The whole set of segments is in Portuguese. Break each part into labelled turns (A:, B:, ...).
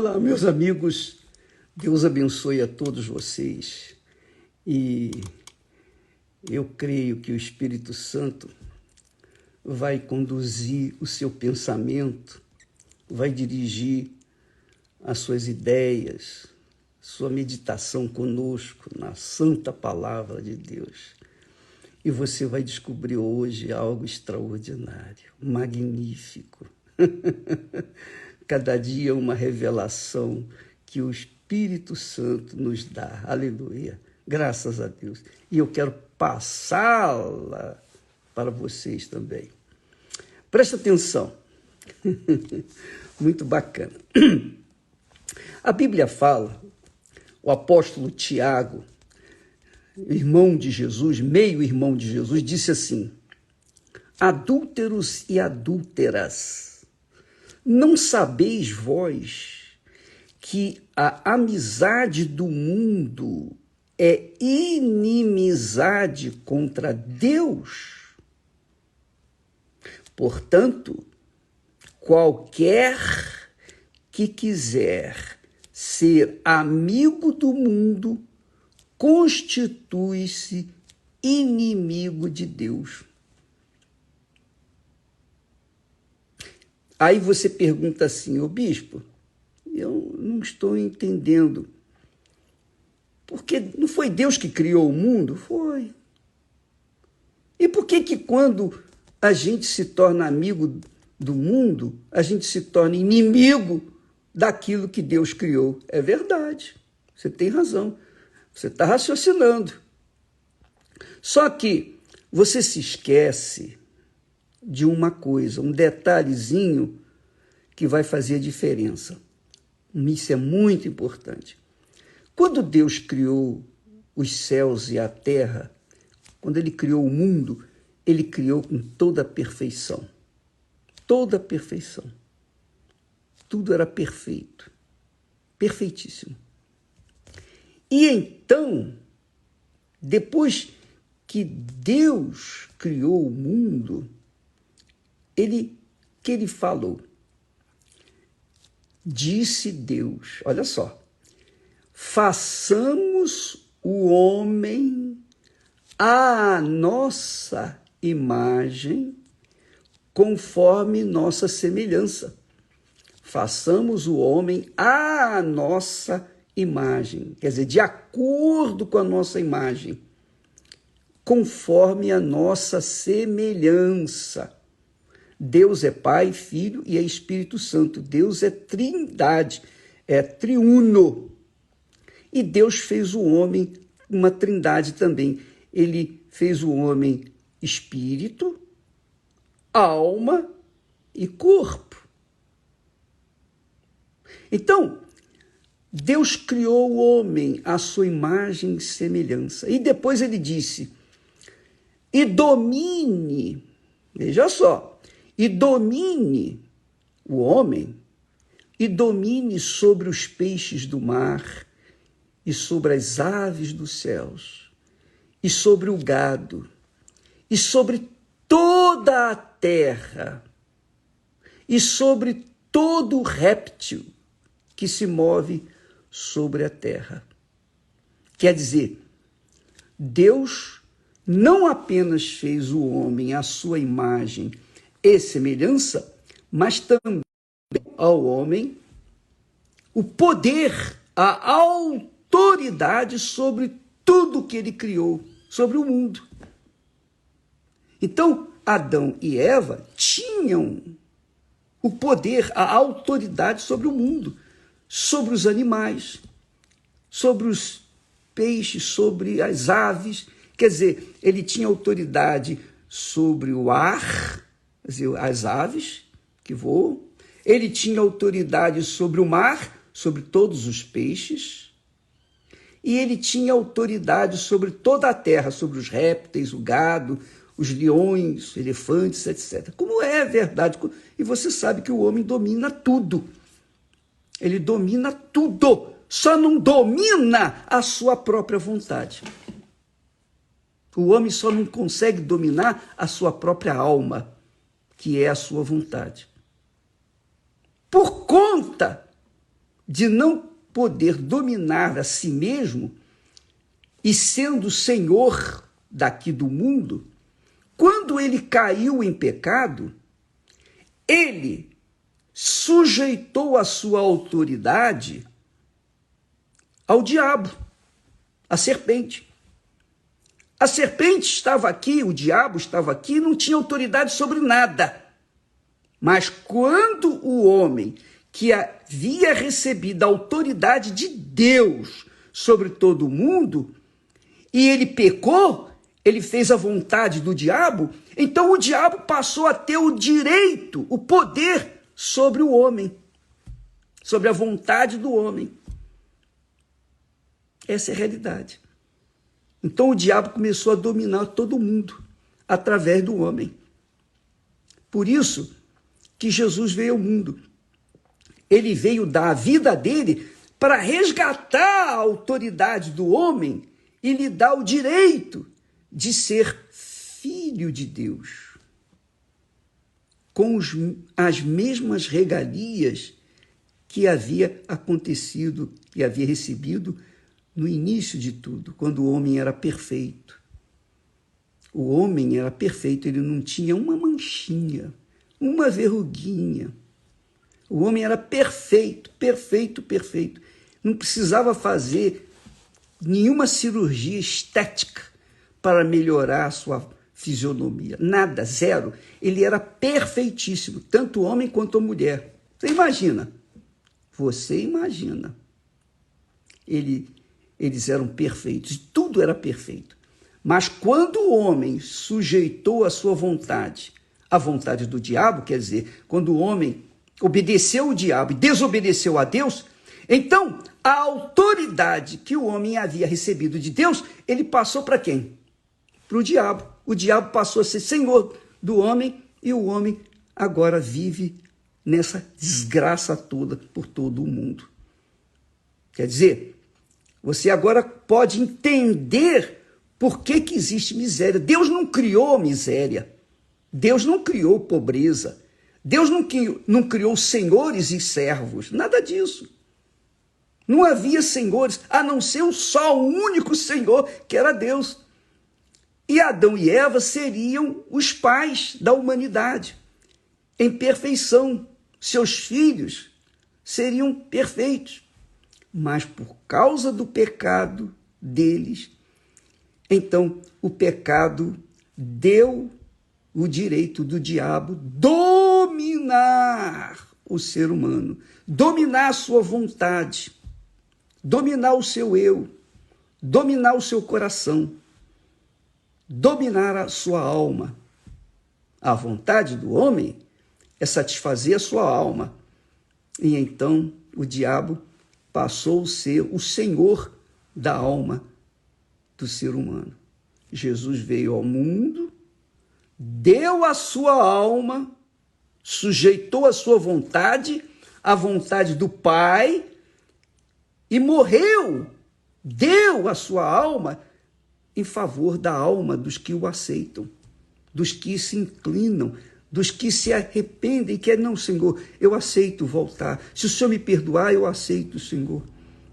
A: Olá, meus amigos, Deus abençoe a todos vocês e eu creio que o Espírito Santo vai conduzir o seu pensamento, vai dirigir as suas ideias, sua meditação conosco na santa palavra de Deus. E você vai descobrir hoje algo extraordinário, magnífico. Cada dia uma revelação que o Espírito Santo nos dá. Aleluia. Graças a Deus. E eu quero passá-la para vocês também. Presta atenção. Muito bacana. A Bíblia fala, o apóstolo Tiago, irmão de Jesus, meio-irmão de Jesus, disse assim: adúlteros e adúlteras, não sabeis vós que a amizade do mundo é inimizade contra Deus? Portanto, qualquer que quiser ser amigo do mundo constitui-se inimigo de Deus. Aí você pergunta assim: ô bispo, eu não estou entendendo. Porque não foi Deus que criou o mundo? Foi. E por que quando a gente se torna amigo do mundo, a gente se torna inimigo daquilo que Deus criou? É verdade, você tem razão. Você está raciocinando. Só que você se esquece de uma coisa, um detalhezinho que vai fazer a diferença. Isso é muito importante. Quando Deus criou os céus e a terra, quando Ele criou o mundo, Ele criou com toda a perfeição. Toda a perfeição. Tudo era perfeito. Perfeitíssimo. E então, depois que Deus criou o mundo, Ele falou? Disse Deus, olha só, façamos o homem à nossa imagem, conforme nossa semelhança. Façamos o homem à nossa imagem, quer dizer, de acordo com a nossa imagem, conforme a nossa semelhança. Deus é Pai, Filho e é Espírito Santo. Deus é trindade, é triuno. E Deus fez o homem uma trindade também. Ele fez o homem espírito, alma e corpo. Então, Deus criou o homem à sua imagem e semelhança. E depois ele disse, e domine, veja só, e domine o homem, e domine sobre os peixes do mar, e sobre as aves dos céus, e sobre o gado, e sobre toda a terra, e sobre todo réptil que se move sobre a terra. Quer dizer, Deus não apenas fez o homem à sua imagem e semelhança, mas também ao homem o poder, a autoridade sobre tudo que ele criou, sobre o mundo. Então, Adão e Eva tinham o poder, a autoridade sobre o mundo, sobre os animais, sobre os peixes, sobre as aves. Quer dizer, ele tinha autoridade sobre o ar, quer dizer, as aves que voam. Ele tinha autoridade sobre o mar, sobre todos os peixes. E ele tinha autoridade sobre toda a terra, sobre os répteis, o gado, os leões, elefantes, etc. Como é verdade. E você sabe que o homem domina tudo. Ele domina tudo, só não domina a sua própria vontade. O homem só não consegue dominar a sua própria alma, que é a sua vontade. Por conta de não poder dominar a si mesmo e sendo senhor daqui do mundo, quando ele caiu em pecado, ele sujeitou a sua autoridade ao diabo, à serpente. A serpente estava aqui, o diabo estava aqui, não tinha autoridade sobre nada. Mas quando o homem que havia recebido a autoridade de Deus sobre todo o mundo, e ele pecou, ele fez a vontade do diabo, então o diabo passou a ter o direito, o poder sobre o homem, sobre a vontade do homem. Essa é a realidade. Então o diabo começou a dominar todo mundo através do homem. Por isso que Jesus veio ao mundo. Ele veio dar a vida dele para resgatar a autoridade do homem e lhe dar o direito de ser filho de Deus, com as mesmas regalias que havia acontecido, que havia recebido no início de tudo, quando o homem era perfeito. O homem era perfeito, ele não tinha uma manchinha, uma verruguinha. O homem era perfeito, perfeito, perfeito. Não precisava fazer nenhuma cirurgia estética para melhorar a sua fisionomia. Nada, zero. Ele era perfeitíssimo, tanto o homem quanto a mulher. Você imagina? Você imagina. Eles eram perfeitos, tudo era perfeito. Mas quando o homem sujeitou a sua vontade à vontade do diabo, quer dizer, quando o homem obedeceu o diabo e desobedeceu a Deus, então a autoridade que o homem havia recebido de Deus, ele passou para quem? Para o diabo. O diabo passou a ser senhor do homem e o homem agora vive nessa desgraça toda por todo o mundo. Quer dizer, você agora pode entender por que existe miséria. Deus não criou miséria. Deus não criou pobreza. Deus não criou senhores e servos. Nada disso. Não havia senhores, a não ser o único Senhor, que era Deus. E Adão e Eva seriam os pais da humanidade, em perfeição. Seus filhos seriam perfeitos. Mas por causa do pecado deles, então o pecado deu o direito do diabo dominar o ser humano, dominar a sua vontade, dominar o seu eu, dominar o seu coração, dominar a sua alma. A vontade do homem é satisfazer a sua alma. E então o diabo passou a ser o senhor da alma do ser humano. Jesus veio ao mundo, deu a sua alma, sujeitou a sua vontade à vontade do Pai e morreu, deu a sua alma em favor da alma dos que o aceitam, dos que se inclinam, dos que se arrependem e querem, não, Senhor, eu aceito voltar. Se o Senhor me perdoar, eu aceito o Senhor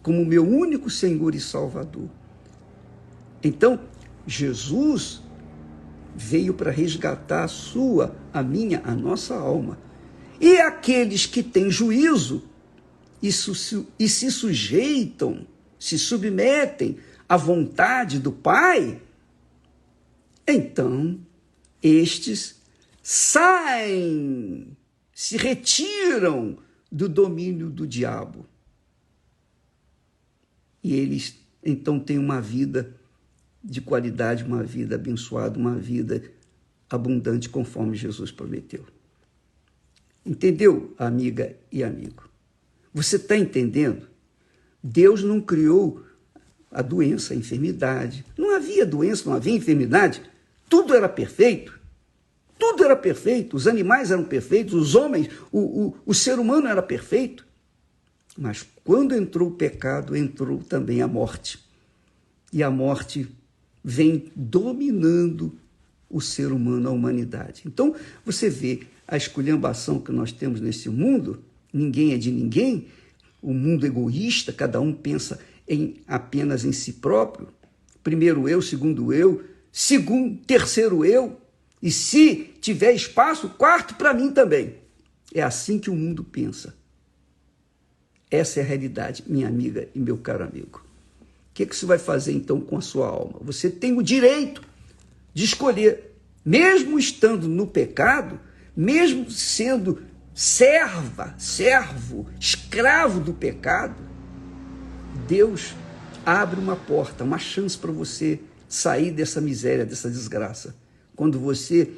A: como meu único Senhor e Salvador. Então, Jesus veio para resgatar a minha, a nossa alma. E aqueles que têm juízo e se sujeitam, se submetem à vontade do Pai, então estes saem, se retiram do domínio do diabo. E eles então têm uma vida de qualidade, uma vida abençoada, uma vida abundante, conforme Jesus prometeu. Entendeu, amiga e amigo? Você está entendendo? Deus não criou a doença, a enfermidade. Não havia doença, não havia enfermidade. Tudo era perfeito. Tudo era perfeito. Os animais eram perfeitos, os homens, o ser humano era perfeito. Mas quando entrou o pecado, entrou também a morte. E a morte vem dominando o ser humano, a humanidade. Então, você vê a esculhambação que nós temos nesse mundo, ninguém é de ninguém, o mundo egoísta, cada um pensa apenas em si próprio. Primeiro eu, terceiro eu, e se tiver espaço, quarto para mim também. É assim que o mundo pensa. Essa é a realidade, minha amiga e meu caro amigo. O que você vai fazer então com a sua alma? Você tem o direito de escolher, mesmo estando no pecado, mesmo sendo servo, escravo do pecado, Deus abre uma porta, uma chance para você sair dessa miséria, dessa desgraça. Quando você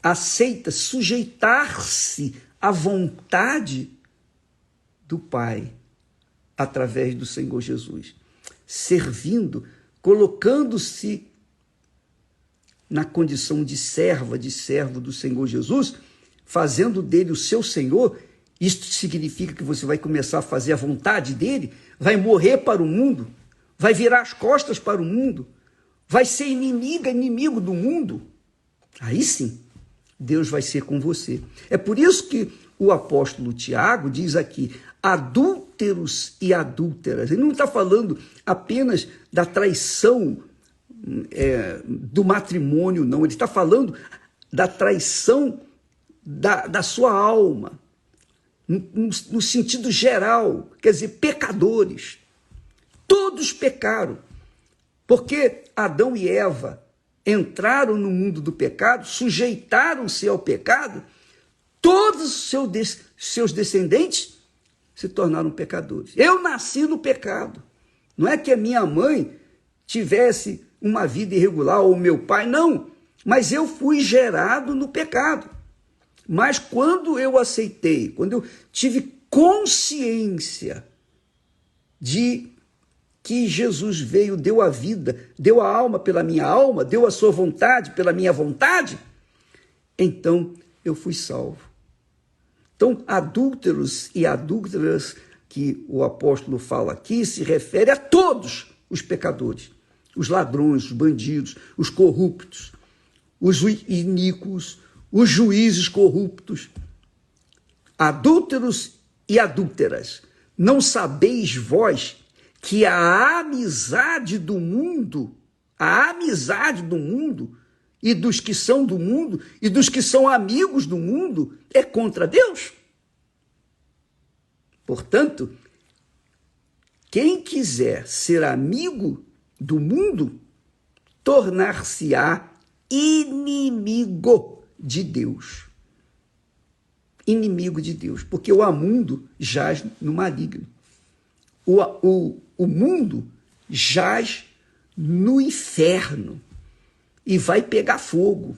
A: aceita sujeitar-se à vontade do Pai, através do Senhor Jesus, servindo, colocando-se na condição de serva, de servo do Senhor Jesus, fazendo dele o seu Senhor. Isto significa que você vai começar a fazer a vontade dele, vai morrer para o mundo, vai virar as costas para o mundo, vai ser inimigo do mundo. Aí sim, Deus vai ser com você. É por isso que o apóstolo Tiago diz aqui, adúlteros e adúlteras. Ele não está falando apenas da traição do matrimônio, não. Ele está falando da traição da sua alma, no sentido geral, quer dizer, pecadores. Todos pecaram, porque Adão e Eva entraram no mundo do pecado, sujeitaram-se ao pecado, todos os seus descendentes se tornaram pecadores. Eu nasci no pecado. Não é que a minha mãe tivesse uma vida irregular ou meu pai, não. Mas eu fui gerado no pecado. Mas quando eu aceitei, quando eu tive consciência de que Jesus veio, deu a vida, deu a alma pela minha alma, deu a sua vontade pela minha vontade, então eu fui salvo. Então, adúlteros e adúlteras, que o apóstolo fala aqui, se refere a todos os pecadores, os ladrões, os bandidos, os corruptos, os iníquos, os juízes corruptos. Adúlteros e adúlteras, não sabeis vós que a amizade do mundo e dos que são do mundo e dos que são amigos do mundo é contra Deus? Portanto, quem quiser ser amigo do mundo, tornar-se-á inimigo de Deus. Inimigo de Deus, porque o mundo jaz no maligno. O mundo jaz no inferno e vai pegar fogo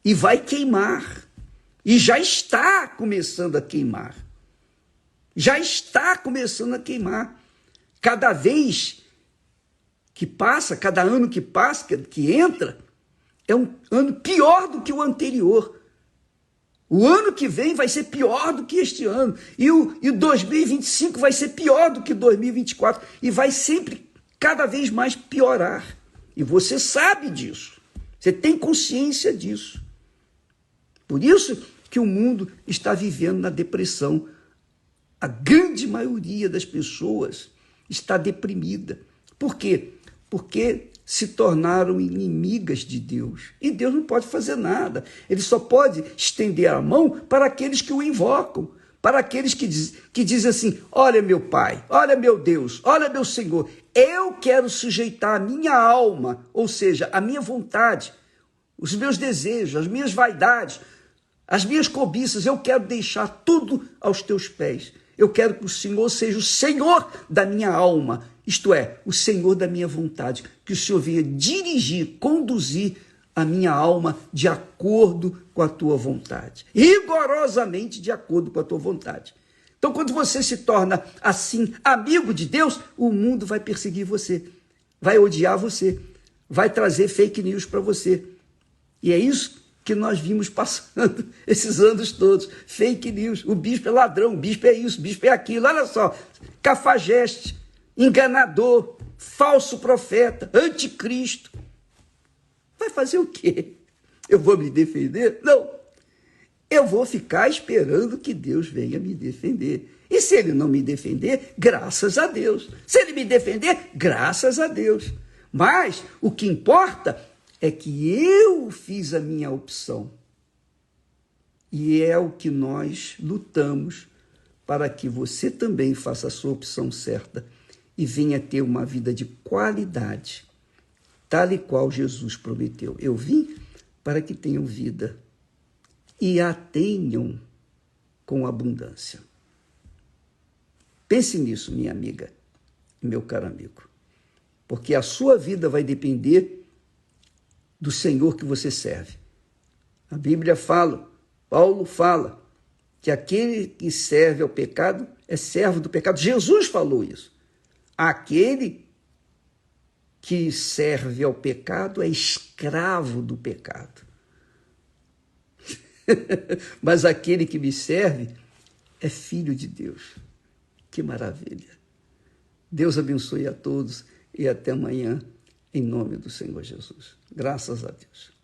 A: e vai queimar e já está começando a queimar. Já está começando a queimar. Cada vez que passa, cada ano que passa, que entra, é um ano pior do que o anterior. O ano que vem vai ser pior do que este ano. E o 2025 vai ser pior do que 2024. E vai sempre, cada vez mais, piorar. E você sabe disso. Você tem consciência disso. Por isso que o mundo está vivendo na depressão. A grande maioria das pessoas está deprimida. Por quê? Porque se tornaram inimigas de Deus. E Deus não pode fazer nada. Ele só pode estender a mão para aqueles que o invocam, para aqueles que dizem assim, olha meu Pai, olha meu Deus, olha meu Senhor, eu quero sujeitar a minha alma, ou seja, a minha vontade, os meus desejos, as minhas vaidades, as minhas cobiças, eu quero deixar tudo aos teus pés. Eu quero que o Senhor seja o Senhor da minha alma, isto é, o Senhor da minha vontade, que o Senhor venha dirigir, conduzir a minha alma de acordo com a tua vontade, rigorosamente de acordo com a tua vontade. Então, quando você se torna assim, amigo de Deus, o mundo vai perseguir você, vai odiar você, vai trazer fake news para você. E é isso que nós vimos passando esses anos todos, fake news, o bispo é ladrão, o bispo é isso, o bispo é aquilo, olha só, cafajeste, enganador, falso profeta, anticristo. Vai fazer o quê? Eu vou me defender? Não. eu vou ficar esperando que Deus venha me defender. E se ele não me defender, graças a Deus. Se ele me defender, graças a Deus. Mas o que importa é que eu fiz a minha opção. E é o que nós lutamos para que você também faça a sua opção certa e venha ter uma vida de qualidade, tal e qual Jesus prometeu. Eu vim para que tenham vida e a tenham com abundância. Pense nisso, minha amiga e meu caro amigo, porque a sua vida vai depender do Senhor que você serve. A Bíblia fala, Paulo fala, que aquele que serve ao pecado é servo do pecado. Jesus falou isso. Aquele que serve ao pecado é escravo do pecado. Mas aquele que me serve é filho de Deus. Que maravilha. Deus abençoe a todos e até amanhã, em nome do Senhor Jesus. Graças a Deus.